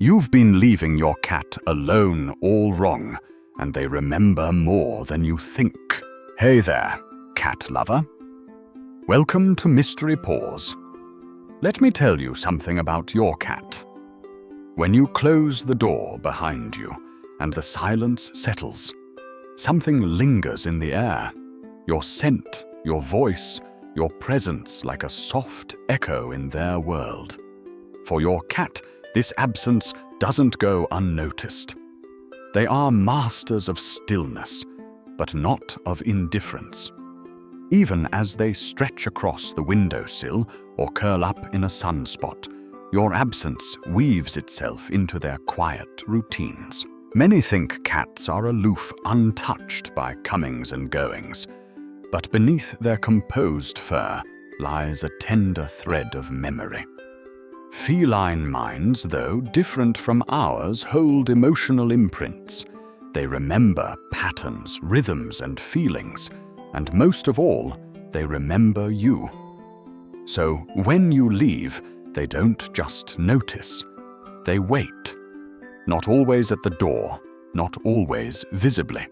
You've been leaving your cat alone all wrong, and they remember more than you think. Hey there, cat lover. Welcome to Mystery Paws. Let me tell you something about your cat. When you close the door behind you and the silence settles, something lingers in the air. Your scent, your voice, your presence like a soft echo in their world. For your cat, this absence doesn't go unnoticed. They are masters of stillness, but not of indifference. Even as they stretch across the windowsill or curl up in a sunspot, your absence weaves itself into their quiet routines. Many think cats are aloof, untouched by comings and goings, but beneath their composed fur lies a tender thread of memory. Feline minds, though different from ours, hold emotional imprints. They remember patterns, rhythms, and feelings, and most of all, they remember you. So when you leave, they don't just notice. They wait. Not always at the door, not always visibly,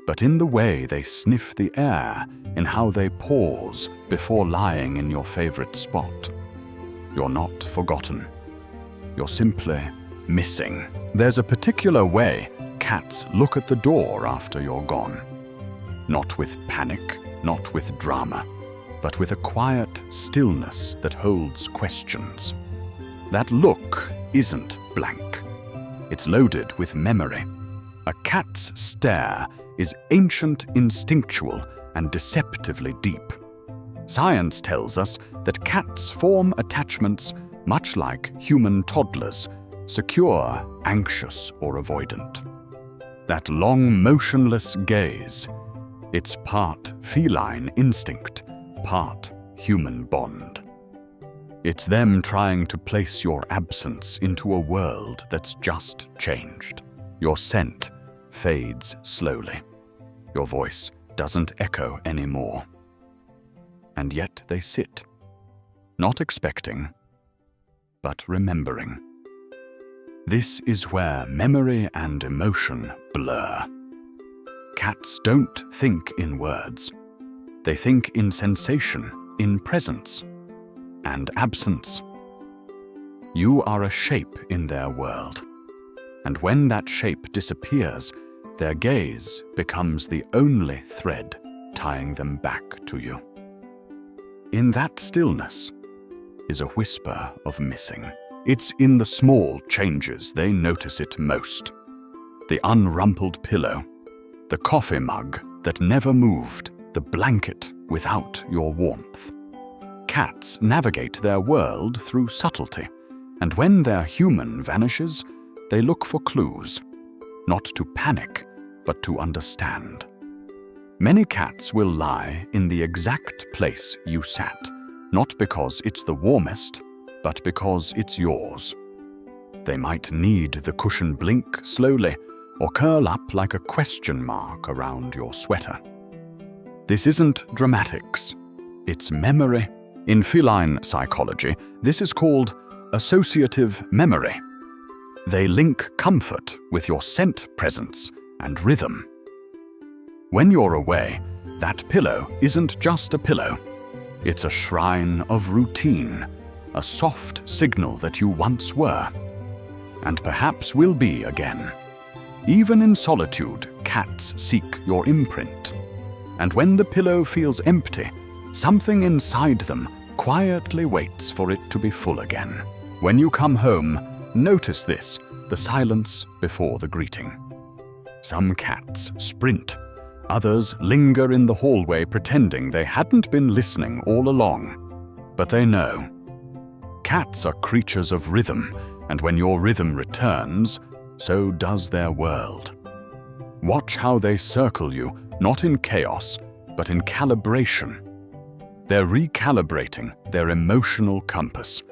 but in the way they sniff the air, in how they pause before lying in your favorite spot. You're not forgotten. You're simply missing. There's a particular way cats look at the door after you're gone. Not with panic, not with drama, but with a quiet stillness that holds questions. That look isn't blank. It's loaded with memory. A cat's stare is ancient, instinctual, and deceptively deep. Science tells us that cats form attachments much like human toddlers, secure, anxious, or avoidant. That long, motionless gaze, it's part feline instinct, part human bond. It's them trying to place your absence into a world that's just changed. Your scent fades slowly. Your voice doesn't echo anymore. And yet they sit, not expecting, but remembering. This is where memory and emotion blur. Cats don't think in words. They think in sensation, in presence, and absence. You are a shape in their world, and when that shape disappears, their gaze becomes the only thread tying them back to you. In that stillness is a whisper of missing. It's in the small changes they notice it most. The unrumpled pillow, the coffee mug that never moved, the blanket without your warmth. Cats navigate their world through subtlety, and when their human vanishes, they look for clues, not to panic, but to understand. Many cats will lie in the exact place you sat, not because it's the warmest, but because it's yours. They might need the cushion blink slowly, or curl up like a question mark around your sweater. This isn't dramatics, it's memory. In feline psychology, this is called associative memory. They link comfort with your scent presence and rhythm. When you're away, that pillow isn't just a pillow. It's a shrine of routine, a soft signal that you once were, and perhaps will be again. Even in solitude, cats seek your imprint. And when the pillow feels empty, something inside them quietly waits for it to be full again. When you come home, notice this, the silence before the greeting. Some cats sprint. Others linger in the hallway pretending they hadn't been listening all along. But they know. Cats are creatures of rhythm, and when your rhythm returns, so does their world. Watch how they circle you, not in chaos, but in calibration. They're recalibrating their emotional compass,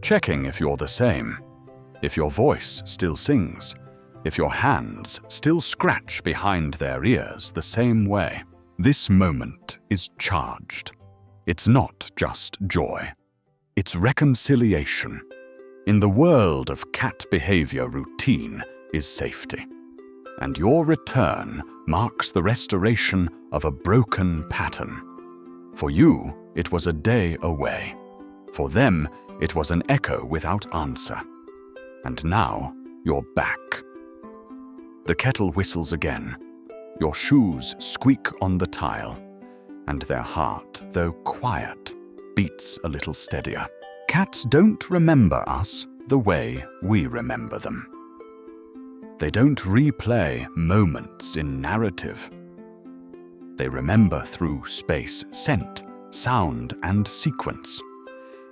checking if you're the same, if your voice still sings, if your hands still scratch behind their ears the same way. This moment is charged. It's not just joy. It's reconciliation. In the world of cat behavior, routine is safety. And your return marks the restoration of a broken pattern. For you, it was a day away. For them, it was an echo without answer. And now, you're back. The kettle whistles again. Your shoes squeak on the tile. And their heart, though quiet, beats a little steadier. Cats don't remember us the way we remember them. They don't replay moments in narrative. They remember through space, scent, sound, and sequence.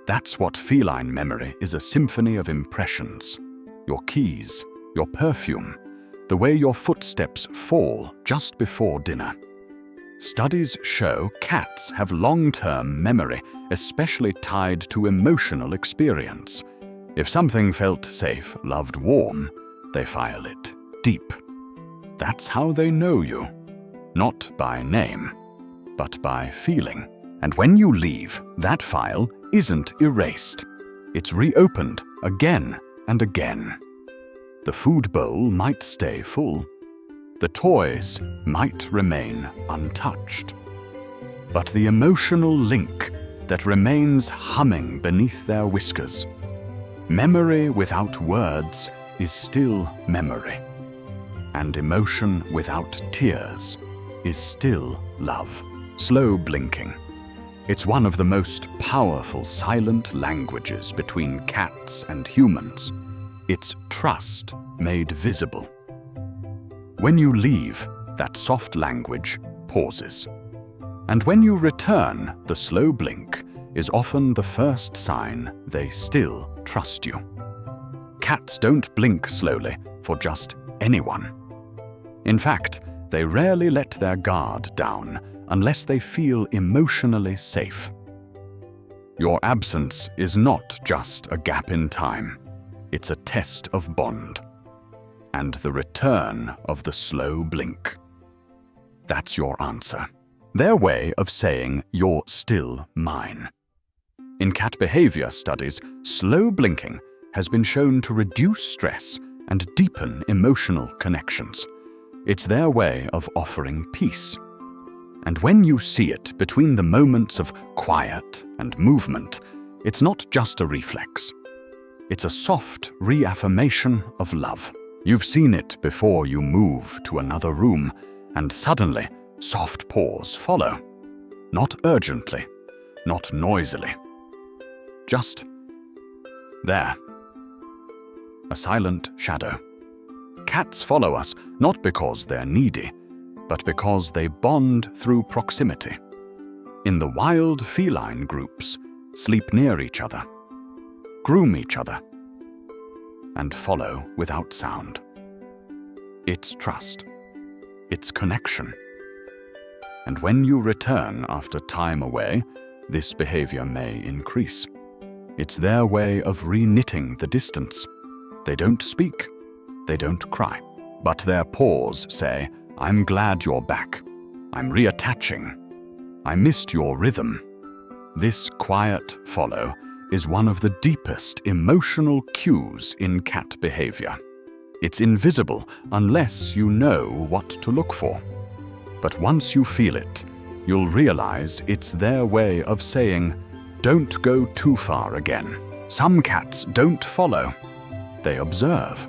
That's what feline memory is, a symphony of impressions. Your keys, your perfume, the way your footsteps fall just before dinner. Studies show cats have long-term memory, especially tied to emotional experience. If something felt safe, loved, warm, they file it deep. That's how they know you. Not by name, but by feeling. And when you leave, that file isn't erased. It's reopened again and again. The food bowl might stay full. The toys might remain untouched. But the emotional link that remains humming beneath their whiskers. Memory without words is still memory. And emotion without tears is still love. Slow blinking. It's one of the most powerful silent languages between cats and humans. It's trust made visible. When you leave, that soft language pauses. And when you return, the slow blink is often the first sign they still trust you. Cats don't blink slowly for just anyone. In fact, they rarely let their guard down unless they feel emotionally safe. Your absence is not just a gap in time. It's a test of bond. And the return of the slow blink. That's your answer. Their way of saying you're still mine. In cat behavior studies, slow blinking has been shown to reduce stress and deepen emotional connections. It's their way of offering peace. And when you see it between the moments of quiet and movement, it's not just a reflex. It's a soft reaffirmation of love. You've seen it before you move to another room, and suddenly, soft paws follow. Not urgently, not noisily. Just there. A silent shadow. Cats follow us not because they're needy, but because they bond through proximity. In the wild feline groups, sleep near each other, groom each other, and follow without sound. It's trust. It's connection. And when you return after time away, this behavior may increase. It's their way of re-knitting the distance. They don't speak. They don't cry. But their paws say, "I'm glad you're back. I'm reattaching. I missed your rhythm." This quiet follow is one of the deepest emotional cues in cat behavior. It's invisible unless you know what to look for. But once you feel it, you'll realize it's their way of saying, "Don't go too far again." Some cats don't follow. They observe.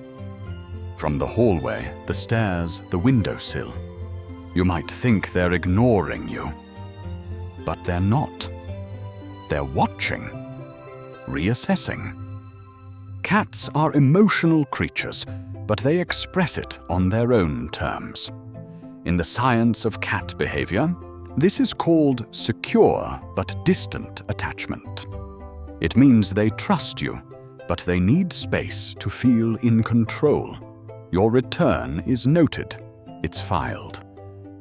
From the hallway, the stairs, the windowsill. You might think they're ignoring you. But they're not. They're watching. Reassessing. Cats are emotional creatures, but they express it on their own terms. In the science of cat behavior, this is called secure but distant attachment. It means they trust you, but they need space to feel in control. Your return is noted, it's filed.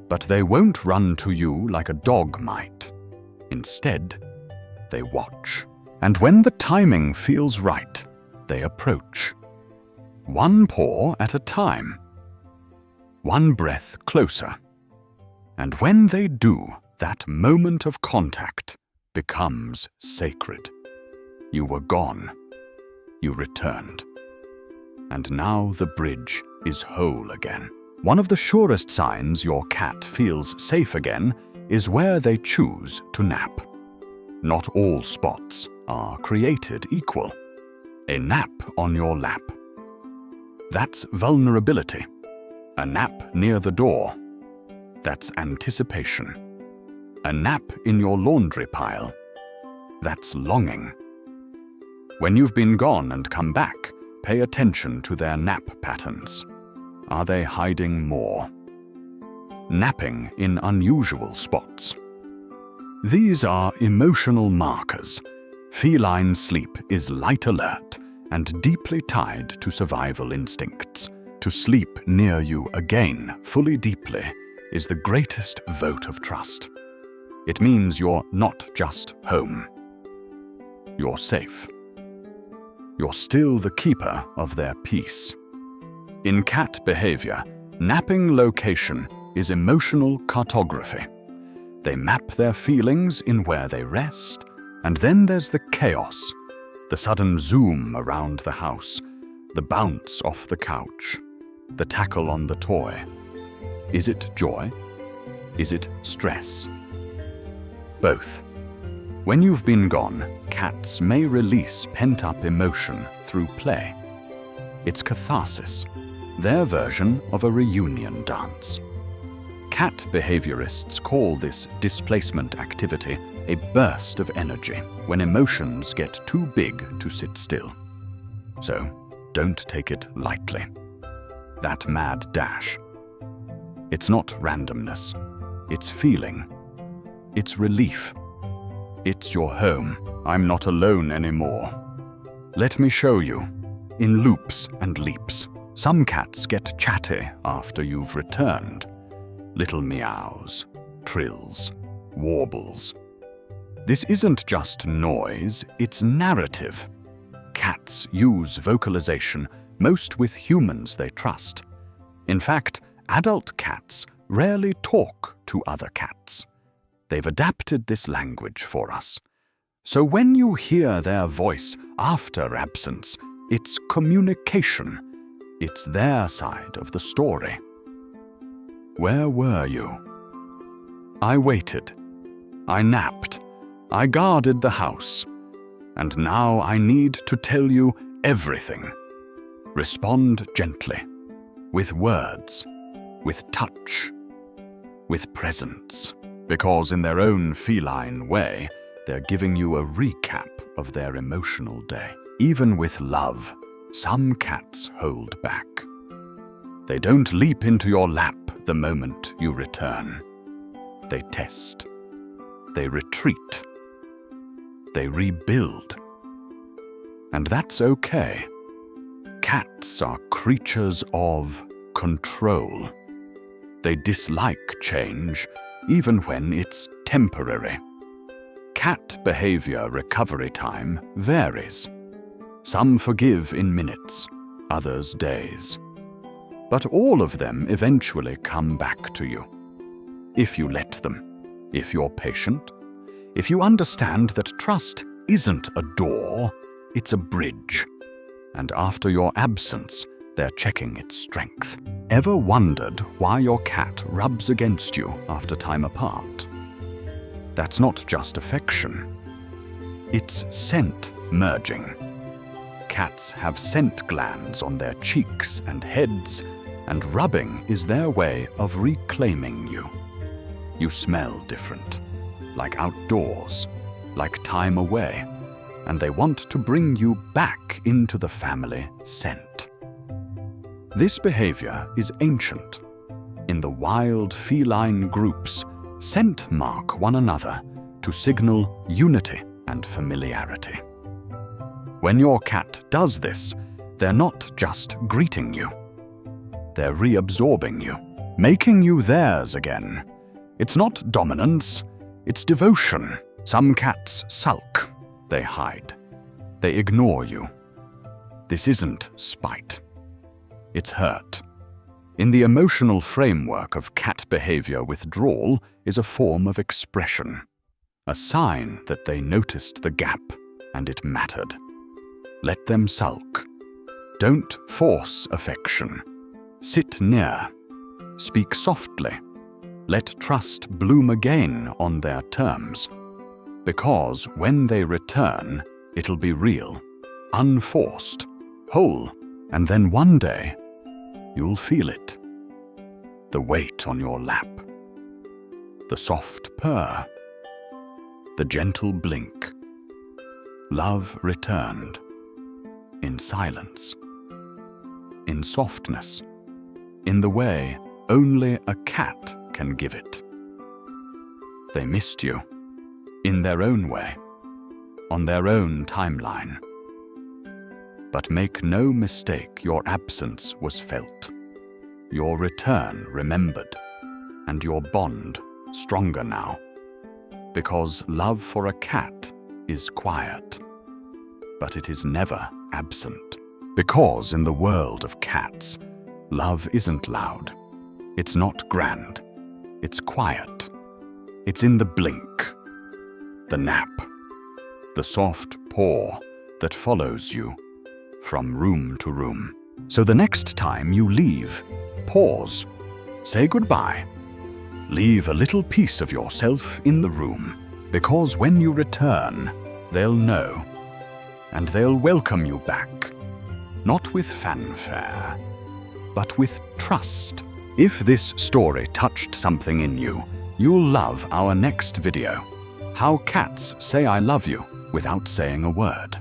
But they won't run to you like a dog might. Instead, they watch. And when the timing feels right, they approach. One paw at a time. One breath closer. And when they do, that moment of contact becomes sacred. You were gone. you returned. And now the bridge is whole again. One of the surest signs your cat feels safe again is where they choose to nap. Not all spots are created equal. A nap on your lap. That's vulnerability. A nap near the door. That's anticipation. A nap in your laundry pile. That's longing. When you've been gone and come back, pay attention to their nap patterns. Are they hiding more? Napping in unusual spots. These are emotional markers. Feline sleep is light alert and deeply tied to survival instincts. To sleep near you again, fully deeply, is the greatest vote of trust. It means you're not just home. You're safe. You're still the keeper of their peace. In cat behavior, napping location is emotional cartography. They map their feelings in where they rest, and then there's the chaos, the sudden zoom around the house, the bounce off the couch, the tackle on the toy. Is it joy? Is it stress? Both. When you've been gone, cats may release pent-up emotion through play. It's catharsis, their version of a reunion dance. Cat behaviorists call this displacement activity a burst of energy when emotions get too big to sit still. So, don't take it lightly. That mad dash. It's not randomness. It's feeling. It's relief. It's your home. I'm not alone anymore. Let me show you. In loops and leaps. Some cats get chatty after you've returned. Little meows, trills, warbles. This isn't just noise, it's narrative. Cats use vocalization most with humans they trust. In fact, adult cats rarely talk to other cats. They've adapted this language for us. So when you hear their voice after absence, it's communication. It's their side of the story. Where were you? I waited. I napped. I guarded the house. And now I need to tell you everything. Respond gently, with words, with touch, with presence, because in their own feline way, they're giving you a recap of their emotional day. Even with love, some cats hold back. They don't leap into your lap the moment you return. They test. They retreat. They rebuild. And that's okay. Cats are creatures of control. They dislike change, even when it's temporary. Cat behavior recovery time varies. Some forgive in minutes, others days. But all of them eventually come back to you. If you let them, if you're patient, if you understand that trust isn't a door, it's a bridge. And after your absence, they're checking its strength. Ever wondered why your cat rubs against you after time apart? That's not just affection. It's scent merging. Cats have scent glands on their cheeks and heads, and rubbing is their way of reclaiming you. You smell different, like outdoors, like time away, and they want to bring you back into the family scent. This behavior is ancient. In the wild feline groups, scent mark one another to signal unity and familiarity. When your cat does this, they're not just greeting you. They're reabsorbing you, making you theirs again. It's not dominance, it's devotion. Some cats sulk. They hide. They ignore you. This isn't spite. It's hurt. In the emotional framework of cat behavior, withdrawal is a form of expression, a sign that they noticed the gap and it mattered. Let them sulk. Don't force affection. Sit near. Speak softly. Let trust bloom again on their terms. Because when they return, it'll be real, unforced, whole, and then one day, you'll feel it. The weight on your lap. The soft purr. The gentle blink. Love returned. In silence. In softness. In the way only a cat can give it. They missed you. In their own way. On their own timeline. But make no mistake, your absence was felt. Your return remembered. And your bond stronger now. Because love for a cat is quiet. But it is never absent. Because in the world of cats, love isn't loud. It's not grand. It's quiet. It's in the blink. The nap. The soft paw that follows you from room to room. So the next time you leave, pause. Say goodbye. Leave a little piece of yourself in the room. Because when you return, they'll know. And they'll welcome you back. Not with fanfare, but with trust. If this story touched something in you, you'll love our next video. How cats say I love you without saying a word.